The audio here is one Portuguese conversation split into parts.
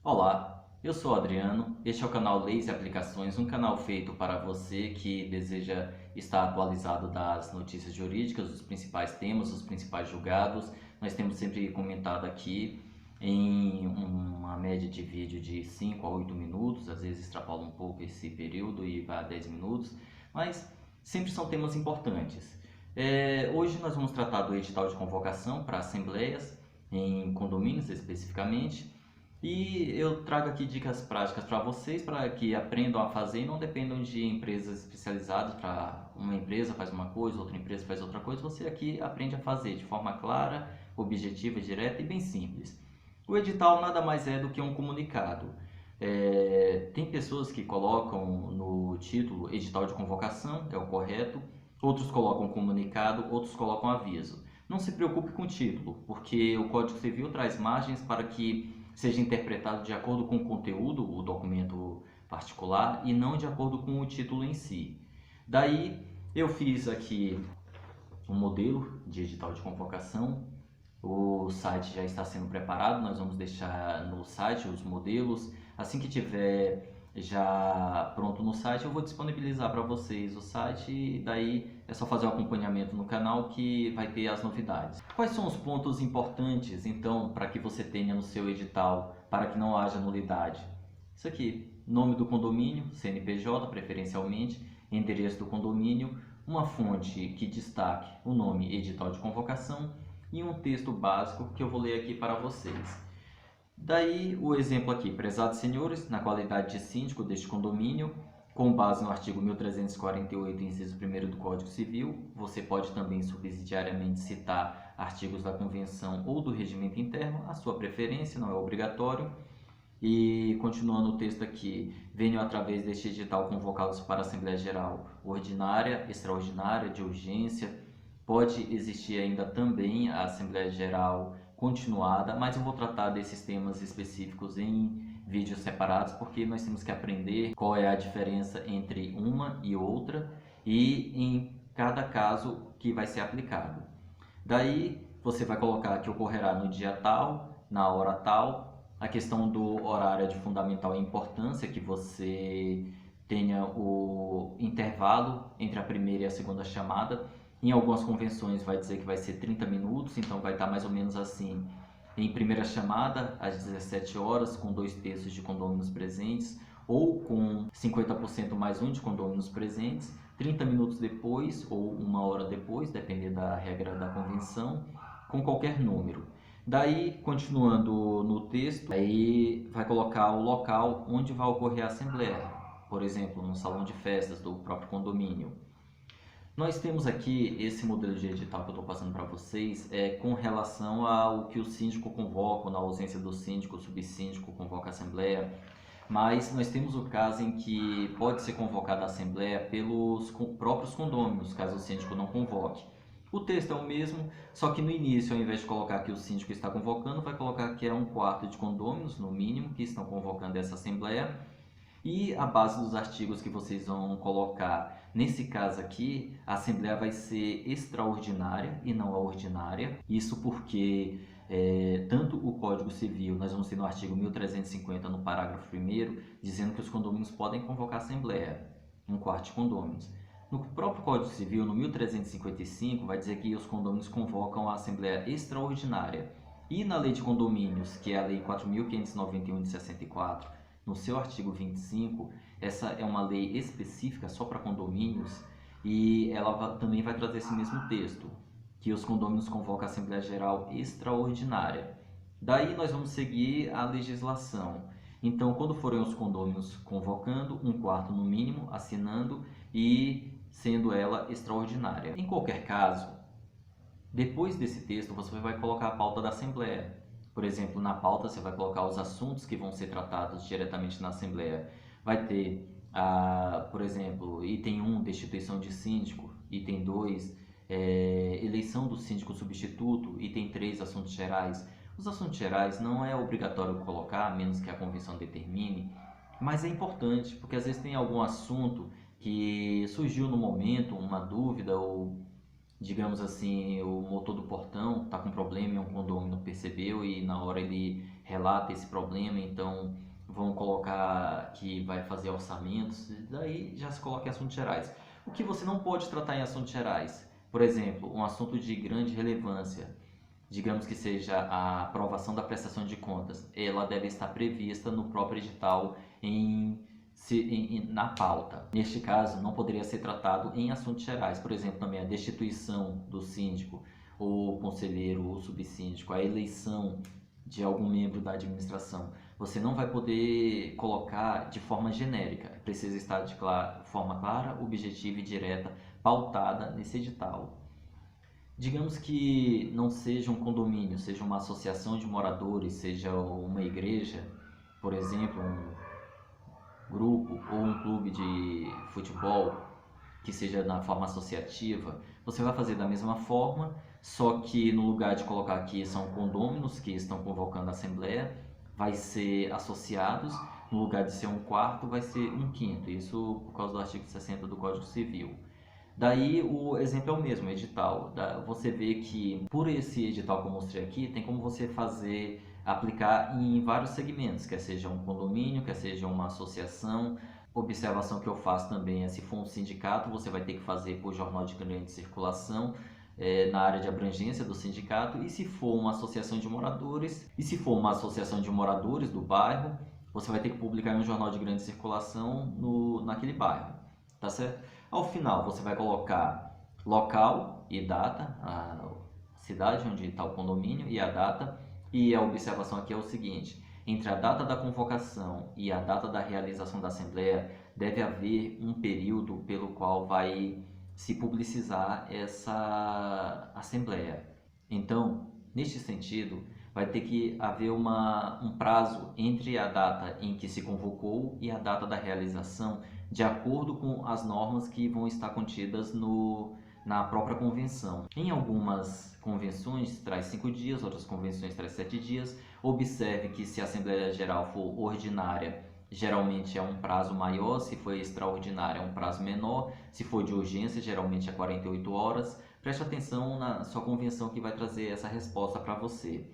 Olá, eu sou o Adriano, este é o canal Leis e Aplicações, um canal feito para você que deseja estar atualizado das notícias jurídicas, dos principais temas, dos principais julgados. Nós temos sempre comentado aqui em uma média de vídeo de 5 a 8 minutos, às vezes extrapola um pouco esse período e vai a 10 minutos, mas sempre são temas importantes. Hoje nós vamos tratar do edital de convocação para assembleias, em condomínios especificamente. E eu trago aqui dicas práticas para vocês, para que aprendam a fazer e não dependam de empresas especializadas. Para uma empresa faz uma coisa, outra empresa faz outra coisa. Você aqui aprende a fazer de forma clara, objetiva, direta e bem simples. O edital nada mais é do que um comunicado. Tem pessoas que colocam no título edital de convocação, é o correto. Outros colocam comunicado, outros colocam aviso. Não se preocupe com o título, porque o Código Civil traz margens para que seja interpretado de acordo com o conteúdo, o documento particular, e não de acordo com o título em si. Daí eu fiz aqui um modelo de edital de convocação. O site já está sendo preparado, nós vamos deixar no site os modelos. Assim que tiver já pronto no site, eu vou disponibilizar para vocês o site e daí é só fazer o acompanhamento no canal que vai ter as novidades. Quais são os pontos importantes, então, para que você tenha no seu edital, para que não haja nulidade? Isso aqui, nome do condomínio, CNPJ preferencialmente, endereço do condomínio, uma fonte que destaque o nome edital de convocação e um texto básico que eu vou ler aqui para vocês. Daí o exemplo aqui, prezados senhores, na qualidade de síndico deste condomínio, com base no artigo 1348, inciso 1º do Código Civil, você pode também subsidiariamente citar artigos da Convenção ou do Regimento Interno, a sua preferência, não é obrigatório. E continuando o texto aqui, venho através deste edital convocá-los para a Assembleia Geral Ordinária, Extraordinária, de urgência. Pode existir ainda também a Assembleia Geral continuada, mas eu vou tratar desses temas específicos em vídeos separados, porque nós temos que aprender qual é a diferença entre uma e outra e em cada caso que vai ser aplicado. Daí você vai colocar que ocorrerá no dia tal, na hora tal. A questão do horário é de fundamental importância, que você tenha o intervalo entre a primeira e a segunda chamada. Em algumas convenções vai dizer que vai ser 30 minutos, então vai estar mais ou menos assim. Em primeira chamada, às 17 horas, com 2/3 de condôminos presentes, ou com 50% mais um de condôminos presentes. 30 minutos depois, ou uma hora depois, dependendo da regra da convenção, com qualquer número. Daí, continuando no texto, aí vai colocar o local onde vai ocorrer a assembleia, por exemplo, no salão de festas do próprio condomínio. Nós temos aqui esse modelo de edital que eu estou passando para vocês com relação ao que o síndico convoca, ou na ausência do síndico, o subsíndico convoca a assembleia, mas nós temos o caso em que pode ser convocada a assembleia pelos próprios condôminos, caso o síndico não convoque. O texto é o mesmo, só que no início, ao invés de colocar que o síndico está convocando, vai colocar que é 1/4 de condôminos, no mínimo, que estão convocando essa assembleia. E a base dos artigos que vocês vão colocar, nesse caso aqui, a assembleia vai ser extraordinária e não a ordinária. Isso porque tanto o Código Civil, nós vamos ter no artigo 1350, no parágrafo 1º, dizendo que os condôminos podem convocar a assembleia, 1/4 de condôminos. No próprio Código Civil, no 1355, vai dizer que os condôminos convocam a Assembleia Extraordinária. E na Lei de Condomínios, que é a Lei 4.591 de 64, no seu artigo 25, essa é uma lei específica só para condomínios e ela também vai trazer esse mesmo texto, que os condôminos convocam a Assembleia Geral Extraordinária. Daí nós vamos seguir a legislação. Então, quando forem os condôminos convocando, 1/4 no mínimo, assinando e sendo ela extraordinária. Em qualquer caso, depois desse texto você vai colocar a pauta da Assembleia. Por exemplo, na pauta você vai colocar os assuntos que vão ser tratados diretamente na Assembleia. Vai ter, por exemplo, item 1, destituição de síndico, item 2, eleição do síndico substituto, item 3, assuntos gerais. Os assuntos gerais não é obrigatório colocar, a menos que a convenção determine, mas é importante, porque às vezes tem algum assunto que surgiu no momento, uma dúvida, ou digamos assim, o motor do portão está com problema e um condômino percebeu e na hora ele relata esse problema, então vão colocar que vai fazer orçamentos, daí já se coloca em assuntos gerais. O que você não pode tratar em assuntos gerais? Por exemplo, um assunto de grande relevância, digamos que seja a aprovação da prestação de contas, ela deve estar prevista no próprio edital na pauta. Neste caso, não poderia ser tratado em assuntos gerais, por exemplo, também a destituição do síndico, ou conselheiro, ou subsíndico, a eleição de algum membro da administração. Você não vai poder colocar de forma genérica, precisa estar de forma clara, objetiva e direta, pautada nesse edital. Digamos que não seja um condomínio, seja uma associação de moradores, seja uma igreja, por exemplo, um grupo ou um clube de futebol, que seja na forma associativa, você vai fazer da mesma forma, só que no lugar de colocar aqui são condôminos que estão convocando a assembleia, vai ser associados, no lugar de ser um quarto, vai ser um quinto, isso por causa do artigo 60 do Código Civil. Daí o exemplo é o mesmo, edital. Você vê que por esse edital que eu mostrei aqui, tem como você aplicar em vários segmentos, quer seja um condomínio, quer seja uma associação. Observação que eu faço também é se for um sindicato, você vai ter que fazer por jornal de grande circulação, na área de abrangência do sindicato, e se for uma associação de moradores, do bairro, você vai ter que publicar em um jornal de grande circulação naquele bairro, tá certo? Ao final, você vai colocar local e data, a cidade onde está o condomínio e a data, e a observação aqui é o seguinte: entre a data da convocação e a data da realização da assembleia, deve haver um período pelo qual vai se publicizar essa assembleia. Então, neste sentido, vai ter que haver um prazo entre a data em que se convocou e a data da realização, de acordo com as normas que vão estar contidas na própria convenção. Em algumas convenções traz 5 dias, outras convenções traz 7 dias. Observe que se a Assembleia Geral for ordinária, geralmente é um prazo maior, se for extraordinária é um prazo menor, se for de urgência geralmente é 48 horas. Preste atenção na sua convenção que vai trazer essa resposta para você.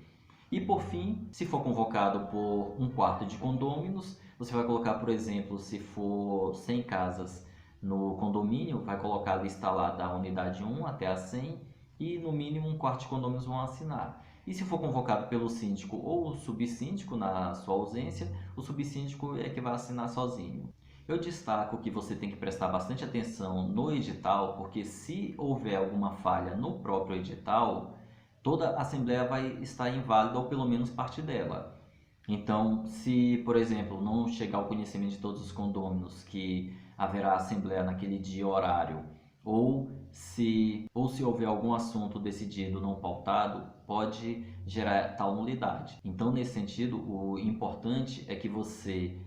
E por fim, se for convocado por um quarto de condôminos, você vai colocar, por exemplo, se for 100 casas no condomínio, vai colocar a lista lá da unidade 1 até a 100 e no mínimo um quarto de condôminos vão assinar. E se for convocado pelo síndico ou o subsíndico na sua ausência, o subsíndico é que vai assinar sozinho. Eu destaco que você tem que prestar bastante atenção no edital, porque se houver alguma falha no próprio edital, toda a assembleia vai estar inválida ou pelo menos parte dela. Então, se, por exemplo, não chegar ao conhecimento de todos os condôminos que haverá assembleia naquele dia e horário, ou se houver algum assunto decidido não pautado, pode gerar tal nulidade. Então, nesse sentido, o importante é que você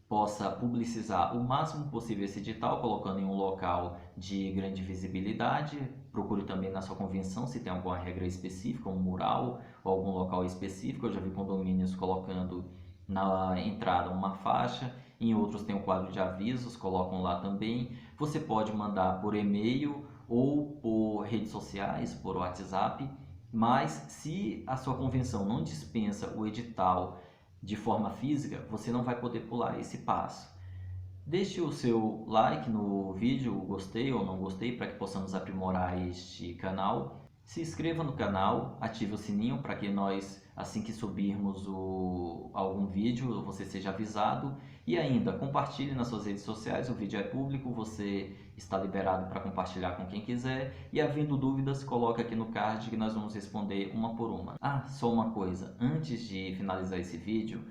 possa publicizar o máximo possível esse edital, colocando em um local de grande visibilidade. Procure também na sua convenção se tem alguma regra específica, um mural ou algum local específico. Eu já vi condomínios colocando na entrada uma faixa, em outros tem um quadro de avisos, colocam lá também. Você pode mandar por e-mail ou por redes sociais, por WhatsApp, mas se a sua convenção não dispensa o edital de forma física, você não vai poder pular esse passo. Deixe o seu like no vídeo, o gostei ou não gostei, para que possamos aprimorar este canal. Se inscreva no canal, ative o sininho para que nós, assim que subirmos algum vídeo, você seja avisado. E ainda, compartilhe nas suas redes sociais, o vídeo é público, você está liberado para compartilhar com quem quiser. E havendo dúvidas, coloque aqui no card que nós vamos responder uma por uma. Ah, só uma coisa, antes de finalizar esse vídeo,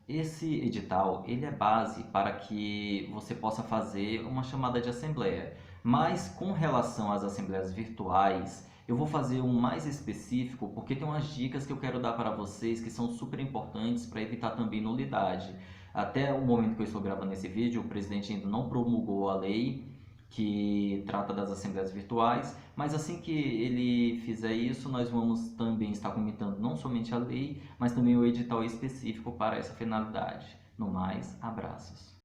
esse edital ele é base para que você possa fazer uma chamada de assembleia, mas com relação às assembleias virtuais, eu vou fazer um mais específico porque tem umas dicas que eu quero dar para vocês que são super importantes para evitar também nulidade. Até o momento que eu estou gravando esse vídeo, o presidente ainda não promulgou a lei que trata das assembleias virtuais, mas assim que ele fizer isso, nós vamos também estar comentando não somente a lei, mas também o edital específico para essa finalidade. No mais, abraços.